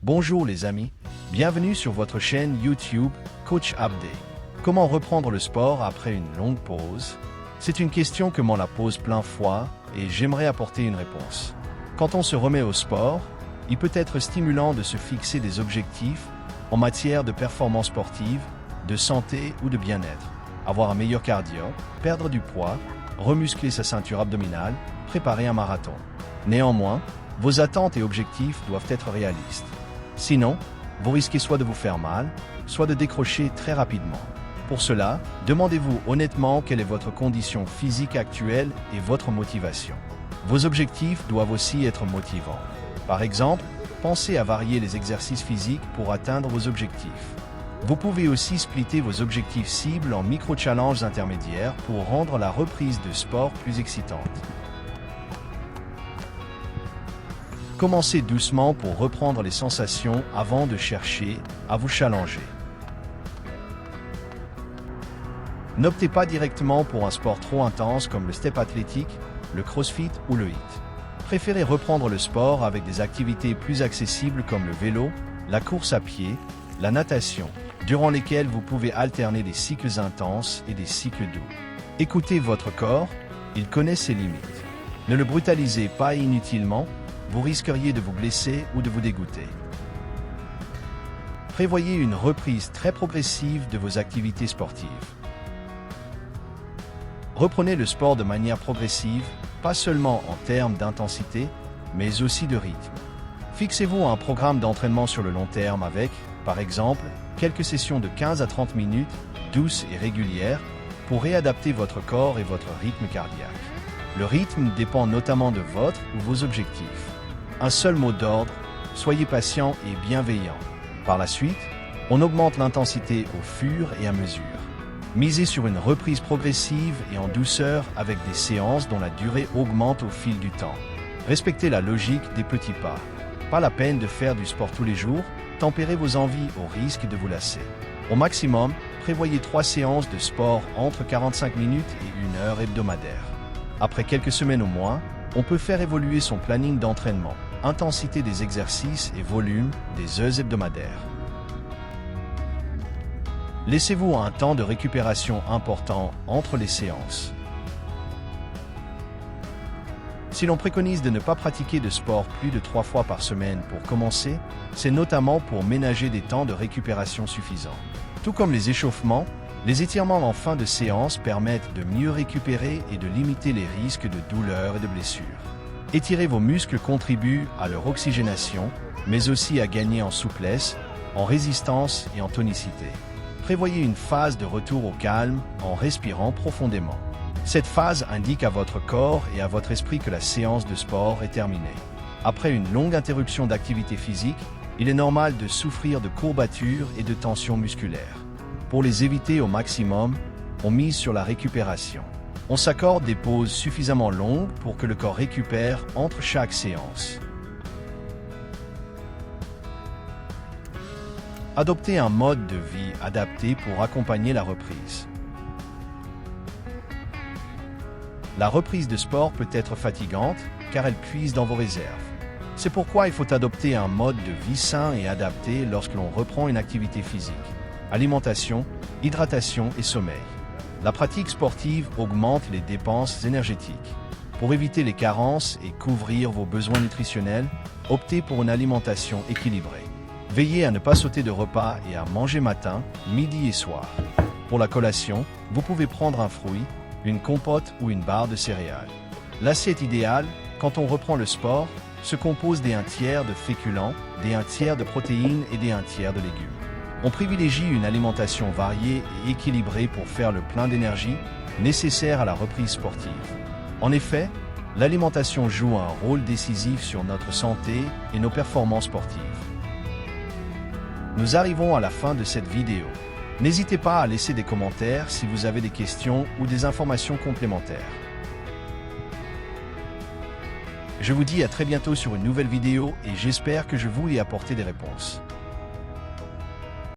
Bonjour les amis, bienvenue sur votre chaîne YouTube Coach Abdé. Comment reprendre le sport après une longue pause? C'est une question que m'on la pose plein fois et j'aimerais apporter une réponse. Quand on se remet au sport, il peut être stimulant de se fixer des objectifs en matière de performance sportive, de santé ou de bien-être. Avoir un meilleur cardio, perdre du poids, remuscler sa ceinture abdominale, préparer un marathon. Néanmoins, vos attentes et objectifs doivent être réalistes. Sinon, vous risquez soit de vous faire mal, soit de décrocher très rapidement. Pour cela, demandez-vous honnêtement quelle est votre condition physique actuelle et votre motivation. Vos objectifs doivent aussi être motivants. Par exemple, pensez à varier les exercices physiques pour atteindre vos objectifs. Vous pouvez aussi splitter vos objectifs cibles en micro-challenges intermédiaires pour rendre la reprise de sport plus excitante. Commencez doucement pour reprendre les sensations avant de chercher à vous challenger. N'optez pas directement pour un sport trop intense comme le step athlétique, le crossfit ou le HIIT. Préférez reprendre le sport avec des activités plus accessibles comme le vélo, la course à pied, la natation, durant lesquelles vous pouvez alterner des cycles intenses et des cycles doux. Écoutez votre corps, il connaît ses limites. Ne le brutalisez pas inutilement, vous risqueriez de vous blesser ou de vous dégoûter. Prévoyez une reprise très progressive de vos activités sportives. Reprenez le sport de manière progressive, pas seulement en termes d'intensité, mais aussi de rythme. Fixez-vous un programme d'entraînement sur le long terme avec, par exemple, quelques sessions de 15 à 30 minutes, douces et régulières, pour réadapter votre corps et votre rythme cardiaque. Le rythme dépend notamment de votre ou vos objectifs. Un seul mot d'ordre, soyez patient et bienveillant. Par la suite, on augmente l'intensité au fur et à mesure. Misez sur une reprise progressive et en douceur avec des séances dont la durée augmente au fil du temps. Respectez la logique des petits pas. Pas la peine de faire du sport tous les jours, tempérez vos envies au risque de vous lasser. Au maximum, prévoyez 3 séances de sport entre 45 minutes et 1 heure hebdomadaire. Après quelques semaines au moins, on peut faire évoluer son planning d'entraînement, intensité des exercices et volume des heures hebdomadaires. Laissez-vous un temps de récupération important entre les séances. Si l'on préconise de ne pas pratiquer de sport plus de 3 fois par semaine pour commencer, c'est notamment pour ménager des temps de récupération suffisants. Tout comme les échauffements, les étirements en fin de séance permettent de mieux récupérer et de limiter les risques de douleurs et de blessures. Étirer vos muscles contribue à leur oxygénation, mais aussi à gagner en souplesse, en résistance et en tonicité. Prévoyez une phase de retour au calme en respirant profondément. Cette phase indique à votre corps et à votre esprit que la séance de sport est terminée. Après une longue interruption d'activité physique, il est normal de souffrir de courbatures et de tensions musculaires. Pour les éviter au maximum, on mise sur la récupération. On s'accorde des pauses suffisamment longues pour que le corps récupère entre chaque séance. Adoptez un mode de vie adapté pour accompagner la reprise. La reprise de sport peut être fatigante car elle puise dans vos réserves. C'est pourquoi il faut adopter un mode de vie sain et adapté lorsque l'on reprend une activité physique. Alimentation, hydratation et sommeil. La pratique sportive augmente les dépenses énergétiques. Pour éviter les carences et couvrir vos besoins nutritionnels, optez pour une alimentation équilibrée. Veillez à ne pas sauter de repas et à manger matin, midi et soir. Pour la collation, vous pouvez prendre un fruit, une compote ou une barre de céréales. L'assiette idéale, quand on reprend le sport, se compose des 1/3 de féculents, des 1/3 de protéines et des 1/3 de légumes. On privilégie une alimentation variée et équilibrée pour faire le plein d'énergie nécessaire à la reprise sportive. En effet, l'alimentation joue un rôle décisif sur notre santé et nos performances sportives. Nous arrivons à la fin de cette vidéo. N'hésitez pas à laisser des commentaires si vous avez des questions ou des informations complémentaires. Je vous dis à très bientôt sur une nouvelle vidéo et j'espère que je vous ai apporté des réponses.